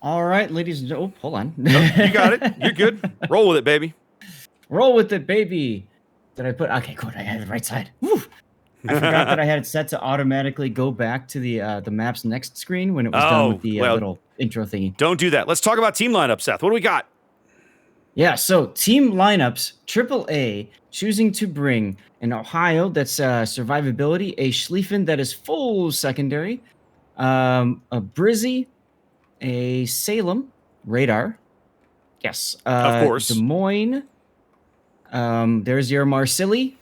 All right, ladies and oh, hold on. No, you got it. You're good. Roll with it, baby. Roll with it, baby. Did I put? Okay, good. I had the right side. Woo! I forgot that I had it set to automatically go back to the map's next screen when it was done with Oh, the well, little intro thingy. don't do that. Let's talk about team lineup, Seth. What do we got? Yeah, so team lineups, AAA choosing to bring an Ohio that's survivability, a Schlieffen that is full secondary, a Brizzy, a Salem, radar, yes, Of Des course. Moines, there's your Marsilli,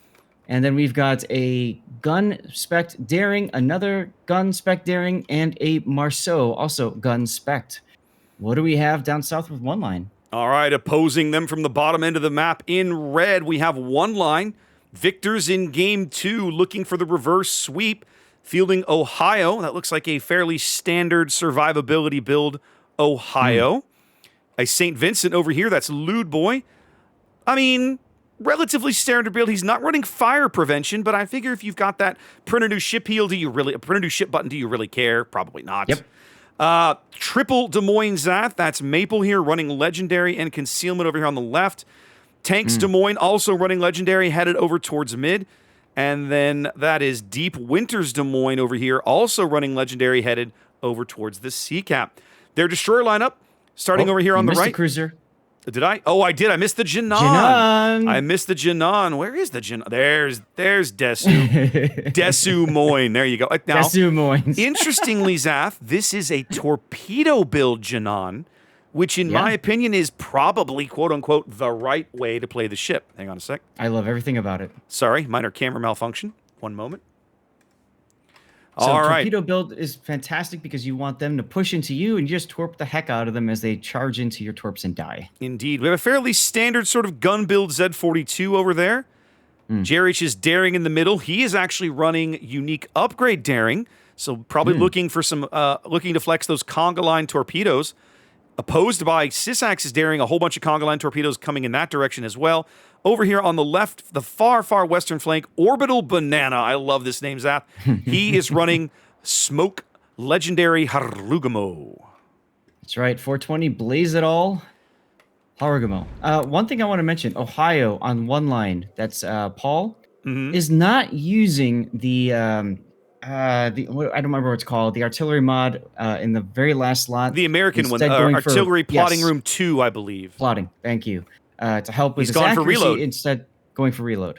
and then we've got a gun spec daring, another gun spec daring, and a Marceau, also gun spec. What do we have down south with one line? All right, opposing them from the bottom end of the map in red, we have one line. Victors in game 2 looking for the reverse sweep, fielding Ohio. That looks like a fairly standard survivability build, Ohio. A St. Vincent over here, that's Lewd Boy. I mean, relatively standard build. He's not running fire prevention, but I figure if you've got that print a new ship heal, print a new ship button, do you really care? Probably not. Yep. Triple Des Moines Zath. That's Maple here running Legendary and Concealment over here on the left. Tanks Des Moines also running Legendary, headed over towards mid. And then that is Deep Winters Des Moines over here, also running Legendary, headed over towards the Sea Cap. Their Destroyer lineup, starting over here on the right. Cruiser. Did I? Oh, I did. I missed the Jinan. Jinan. I missed the Jinan. Where is the Jinan? There's Desu. Desu Moines. There you go. Now, Desu Moines. interestingly, Zath, this is a torpedo build Jinan, which in my opinion is probably, quote unquote, the right way to play the ship. Hang on a sec. I love everything about it. Sorry, minor camera malfunction. One moment. So All right. torpedo build is fantastic because you want them to push into you and you just torp the heck out of them as they charge into your torps and die. Indeed. We have a fairly standard sort of gun build Z42 over there. JRH is daring in the middle. He is actually running unique upgrade daring, so probably looking for some looking to flex those conga line torpedoes. Opposed by Sysax is daring a whole bunch of conga line torpedoes coming in that direction as well. Over here on the left, the far, far western flank, Orbital Banana. I love this name, Zap. He is running Smoke Legendary Harugamo. That's right. 420, blaze it all. Harugamo. One thing I want to mention, Ohio on one line, that's Paul, is not using the I don't remember what it's called, the artillery mod in the very last slot. The American one, Artillery Plotting Room 2, I believe. Plotting, thank you. To help with He's gone for reload. Instead going for reload.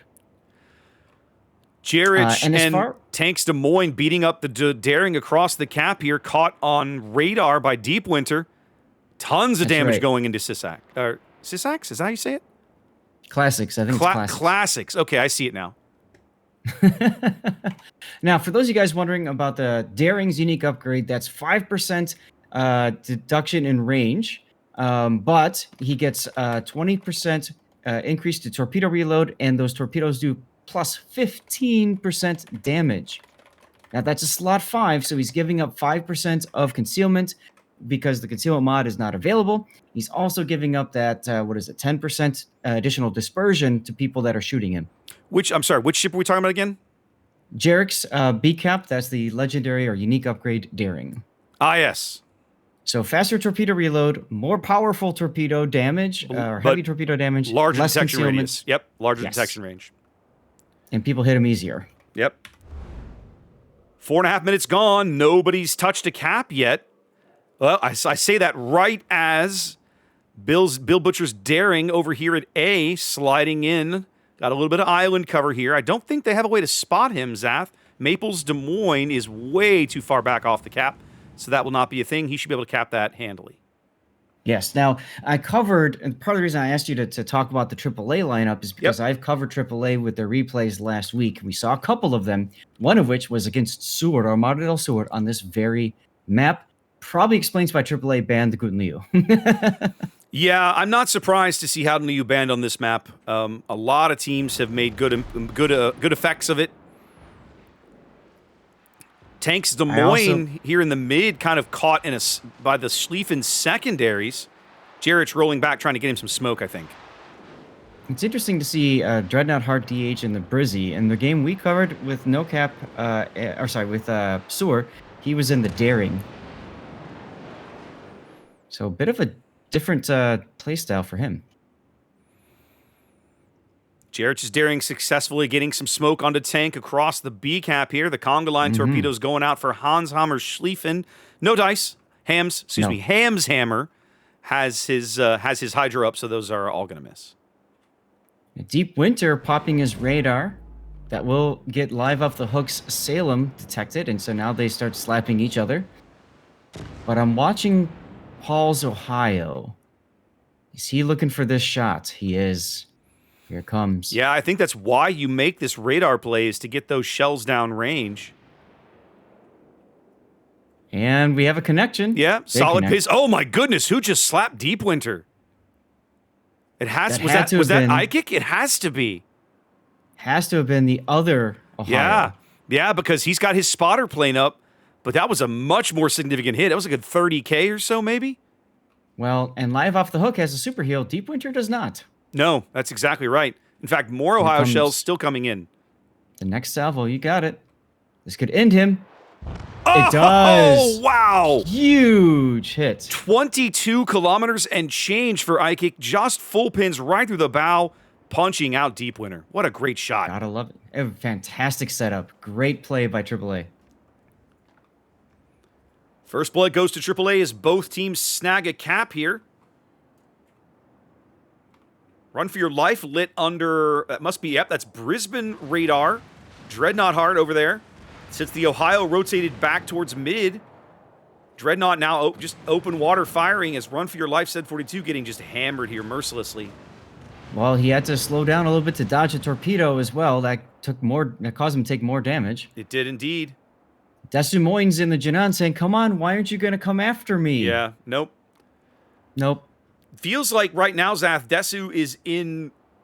Jarich and Tanks Des Moines beating up the daring across the cap here, caught on radar by Deep Winter. Tons of damage going into Sysax. Sysax? Is that how you say it? Classics. I think it's Classics. Classics. Okay, I see it now. Now, for those of you guys wondering about the Daring's unique upgrade, that's 5% deduction in range, but he gets 20% increase to torpedo reload, and those torpedoes do plus 15% damage. Now, that's a slot 5, so he's giving up 5% of concealment because the concealment mod is not available. He's also giving up that, 10% additional dispersion to people that are shooting him. I'm sorry, which ship are we talking about again? Jarek's B-Cap, that's the legendary or unique upgrade daring. Ah, yes. So faster torpedo reload, more powerful torpedo damage, or heavy torpedo damage, larger detection radius. Yep, larger detection range. And people hit him easier. Yep. 4.5 minutes gone. Nobody's touched a cap yet. Well, I say that right as Bill Butcher's daring over here at A, sliding in. Got a little bit of island cover here. I don't think they have a way to spot him, Zath. Maples Des Moines is way too far back off the cap, so that will not be a thing. He should be able to cap that handily. Yes. Now, I covered, and part of the reason I asked you to talk about the AAA lineup is because I've covered AAA with their replays last week. We saw a couple of them, one of which was against Seward, Armada del Seward, on this very map. Probably explains why AAA banned the Guten Liu. Yeah, I'm not surprised to see Howden Liu banned on this map. A lot of teams have made good effects of it. Tanks Des Moines here in the mid, kind of caught by the Schlieffen secondaries. Jarrett's rolling back, trying to get him some smoke, I think. It's interesting to see Dreadnought Heart DH in the Brizzy. In the game we covered with No Cap, with Sewer, he was in the Daring. So a bit of a different play style for him. Jarich is daring successfully getting some smoke onto Tank across the B cap here. The conga line torpedoes going out for Hans Hammer Schlieffen. No dice. Hams, excuse me. Hams Hammer has his Hydra up, so those are all going to miss. Deep Winter popping his radar. That will get live off the hook's Salem detected, and so now they start slapping each other. But I'm watching Paul's Ohio. Is he looking for this shot? He is. Here it comes. Yeah, I think that's why you make this radar play, is to get those shells down range. And we have a connection. Yeah, solid pace. Oh my goodness, who just slapped Deep Winter? It has was that Ikik? It has to be. Has to have been the other Ohio. Yeah, because he's got his spotter plane up, but that was a much more significant hit. That was a good 30K or so, maybe? Well, and live off the hook has a super heal. Deep Winter does not. No, that's exactly right. In fact, more Ohio shells still coming in. The next salvo, you got it. This could end him. Oh, it does. Oh, wow. Huge hit. 22 kilometers and change for Ikik. Just full pins right through the bow, punching out Deep Winter. What a great shot. Gotta love it. A fantastic setup. Great play by AAA. First blood goes to AAA as both teams snag a cap here. Run for your life lit under, that must be, yep, that's Brisbane radar. Dreadnought hard over there. Since the Ohio rotated back towards mid, Dreadnought now just open water firing as Run for Your Life said 42 getting just hammered here mercilessly. Well, he had to slow down a little bit to dodge a torpedo as well. That caused him to take more damage. It did indeed. Des Moines in the Jinan saying, come on, why aren't you going to come after me? Yeah, nope. Nope. Feels like right now, Zath, Desu is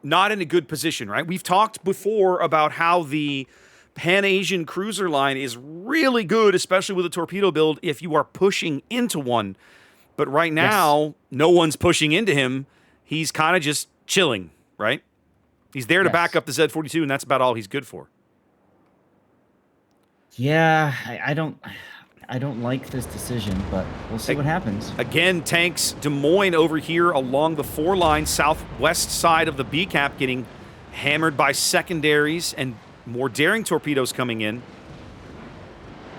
not in a good position, right? We've talked before about how the Pan-Asian cruiser line is really good, especially with a torpedo build, if you are pushing into one. But right now, no one's pushing into him. He's kind of just chilling, right? He's there to back up the Z-42, and that's about all he's good for. Yeah, I don't like this decision, but we'll see what happens. Again, tanks Des Moines over here along the 4-line southwest side of the B cap getting hammered by secondaries and more daring torpedoes coming in.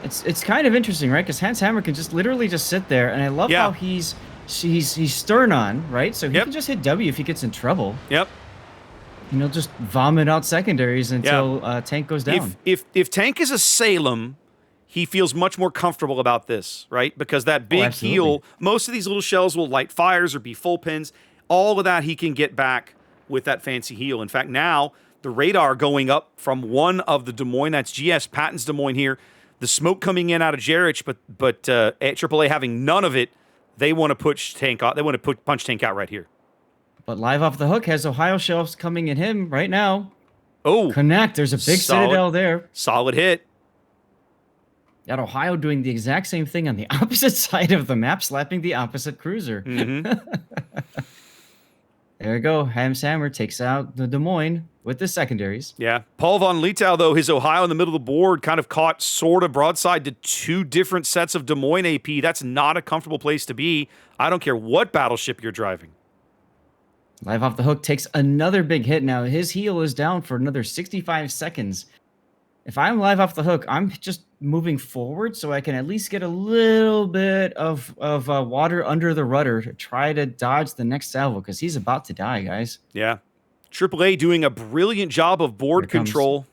It's kind of interesting, right? Because Hans Hammer can just literally just sit there, and I love how he's stern on, right? So he can just hit W if he gets in trouble. Yep. And he'll just vomit out secondaries until Tank goes down. If Tank is a Salem, he feels much more comfortable about this, right? Because that big heel, most of these little shells will light fires or be full pins. All of that he can get back with that fancy heel. In fact, now the radar going up from one of the Des Moines, that's GS Patton's Des Moines here. The smoke coming in out of Jarich, but AAA having none of it. They want to push Tank out. They want to punch Tank out right here. But live off the hook has Ohio shells coming at him right now. Oh, connect. There's a big Citadel there. Solid hit. Got Ohio doing the exact same thing on the opposite side of the map, slapping the opposite cruiser. There we go. Hans Hammer takes out the Des Moines with the secondaries. Yeah. Paul von Litau, though, his Ohio in the middle of the board kind of caught sort of broadside to two different sets of Des Moines AP. That's not a comfortable place to be. I don't care what battleship you're driving. Live off the hook takes another big hit. Now his heel is down for another 65 seconds. If I'm live off the hook, I'm just moving forward so I can at least get a little bit of water under the rudder to try to dodge the next salvo because he's about to die, guys. Yeah. AAA doing a brilliant job of board control.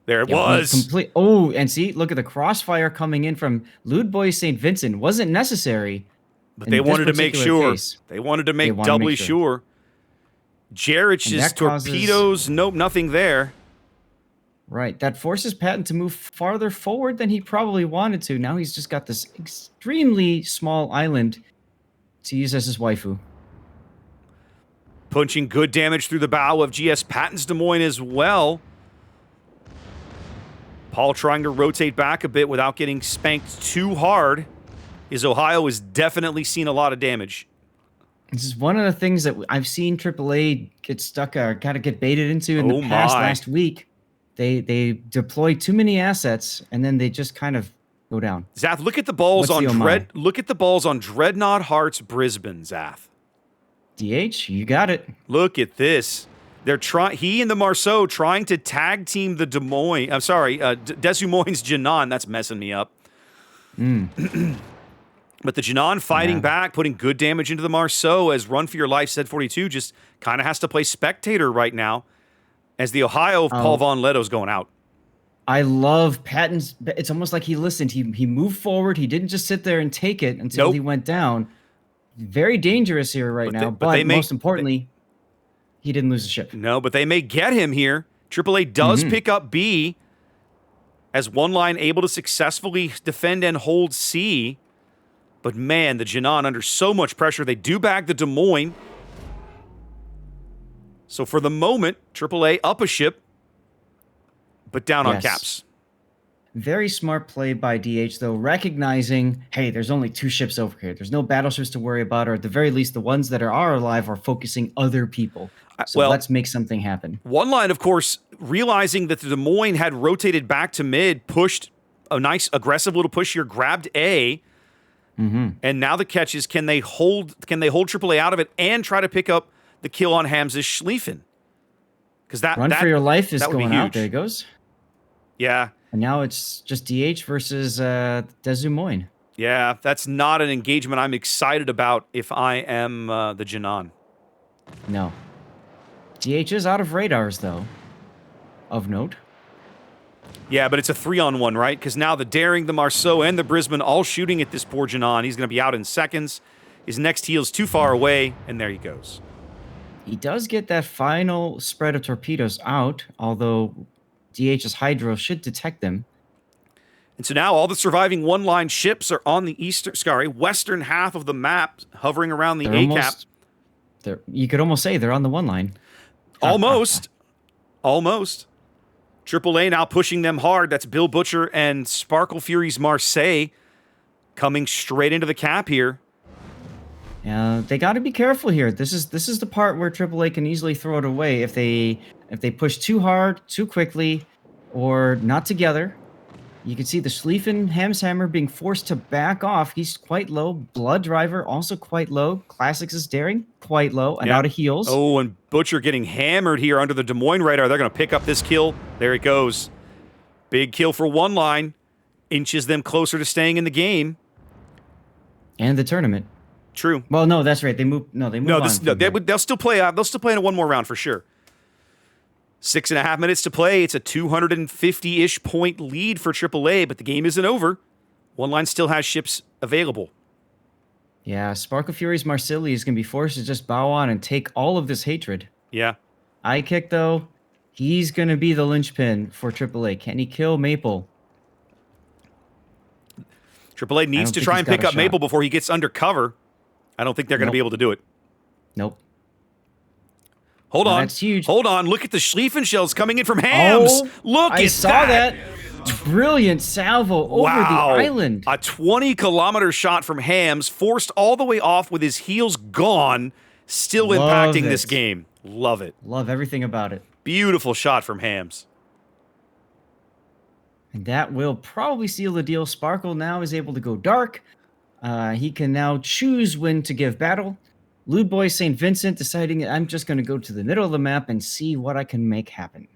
There it was. Oh, and see, look at the crossfire coming in from Lewd Boy St. Vincent. Wasn't necessary. But they wanted to make sure. They wanted to make doubly sure. Jarich's torpedoes, nope, nothing there. Right. That forces Patton to move farther forward than he probably wanted to. Now he's just got this extremely small island to use as his waifu. Punching good damage through the bow of GS Patton's Des Moines as well. Paul trying to rotate back a bit without getting spanked too hard. His Ohio has definitely seen a lot of damage. This is one of the things that I've seen AAA get stuck or kind of get baited into in the past last week. They deploy too many assets, and then they just kind of go down. Zath, look at the balls What's on the oh my? Look at the balls on Dreadnought Hearts Brisbane, Zath. DH, you got it. Look at this. They're he and the Marceau trying to tag team the Des Moines. I'm sorry, Des Moines Janan. That's messing me up. But the Janan fighting back, putting good damage into the Marceau as Run for Your Life Z42 just kind of has to play spectator right now as the Ohio of Paul Von Leto's going out. I love Patton's. It's almost like he listened. He moved forward. He didn't just sit there and take it until he went down. Very dangerous here right now. But most importantly, he didn't lose the ship. No, but they may get him here. AAA does pick up B as one line able to successfully defend and hold C. But man, the Janan under so much pressure. They do bag the Des Moines. So for the moment, AAA up a ship, but down on caps. Very smart play by DH, though, recognizing, hey, there's only 2 ships over here. There's no battleships to worry about, or at the very least, the ones that are alive are focusing other people. So let's make something happen. One line, of course, realizing that the Des Moines had rotated back to mid, pushed a nice aggressive little push here, grabbed A. And now the catch is, can they hold AAA out of it and try to pick up the kill on Hamza's Schlieffen? Because Run for Your Life is going out. There it goes. Yeah. And now it's just DH versus Des Moines. Yeah, that's not an engagement I'm excited about if I am the Janan. No. DH is out of radars, though, of note. Yeah, but it's a 3-on-1, right? Because now the Daring, the Marceau, and the Brisbane all shooting at this poor Janan. He's going to be out in seconds. His next heel's too far away, and there he goes. He does get that final spread of torpedoes out, although DH's Hydro should detect them. And so now all the surviving one-line ships are on the western half of the map, hovering around the A-cap. You could almost say they're on the one line. Almost. Almost. AAA now pushing them hard. That's Bill Butcher and Sparkle Fury's Marseille coming straight into the cap here. Yeah, they got to be careful here. This is the part where AAA can easily throw it away if they push too hard, too quickly, or not together. You can see the Schlieffen Hamshammer being forced to back off. He's quite low. Blood Driver also quite low. Classics is Daring quite low and out of heals. Oh, and Butcher getting hammered here under the Des Moines radar. They're going to pick up this kill. There it goes. Big kill for one line. Inches them closer to staying in the game. And the tournament. True. Well, no, that's right. They move on. They'll still play in one more round for sure. 6.5 minutes to play. It's a 250-ish point lead for AAA, but the game isn't over. One line still has ships available. Yeah, Sparkle Fury's Marsilli is going to be forced to just bow on and take all of this hatred. Yeah. Eye Kick, though, he's going to be the linchpin for AAA. Can he kill Maple? AAA needs to try and pick up Maple before he gets undercover. I don't think they're going to be able to do it. Nope. Hold on. That's huge. Hold on. Look at the Schlieffen shells coming in from Hams. Look at that. I saw that. Brilliant salvo over the island. A 20-kilometer shot from Hams, forced all the way off with his heels gone, still impacting this game. Love it. Love everything about it. Beautiful shot from Hams. And that will probably seal the deal. Sparkle now is able to go dark. He can now choose when to give battle. Lewd Boy St. Vincent deciding I'm just going to go to the middle of the map and see what I can make happen.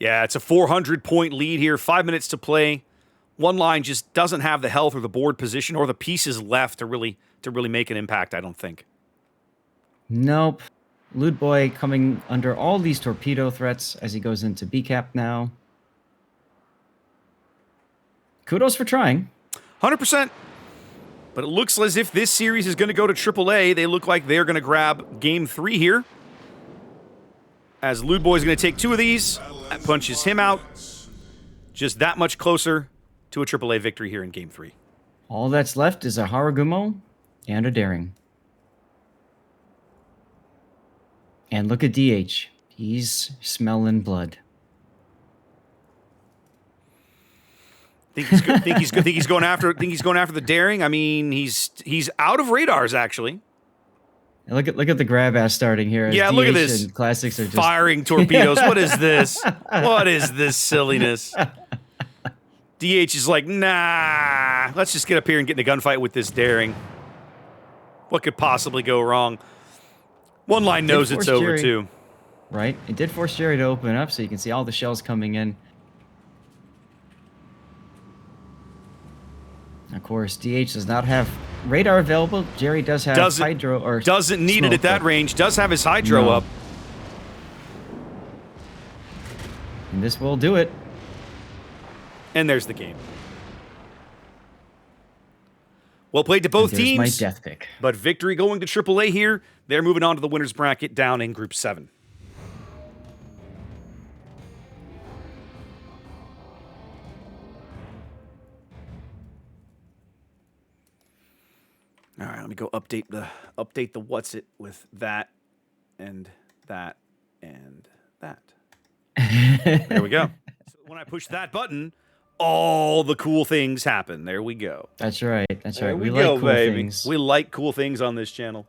Yeah, it's a 400-point lead here. 5 minutes to play. One line just doesn't have the health or the board position or the pieces left to really make an impact, I don't think. Nope. Lewd Boy coming under all these torpedo threats as he goes into B-cap now. Kudos for trying. 100%. But it looks as if this series is going to go to AAA. They look like they're going to grab Game 3 here. As Lewd Boy is going to take 2 of these. That punches him out. Just that much closer to a AAA victory here in Game 3. All that's left is a Haragumo and a Daring. And look at DH. He's smelling blood. Think he's going after the Daring. I mean, he's out of radars actually. Look at the grab ass starting here. Yeah, DH look at this. And Classics are just firing torpedoes. What is this? What is this silliness? DH is like, nah, let's just get up here and get in a gunfight with this Daring. What could possibly go wrong? One line knows it's over, Jerry, too. Right? It did force Jerry to open up so you can see all the shells coming in. Of course, DH does not have radar available. Jerry does have hydro or doesn't need it at that range. Does have his hydro up. And this will do it. And there's the game. Well played to both teams. My death pick. But victory going to AAA here. They're moving on to the winner's bracket down in Group 7. All right, let me go update the what's it with that and that and that. There we go. So when I push that button, all the cool things happen. There we go. That's right. That's right. We like cool things. We like cool things on this channel.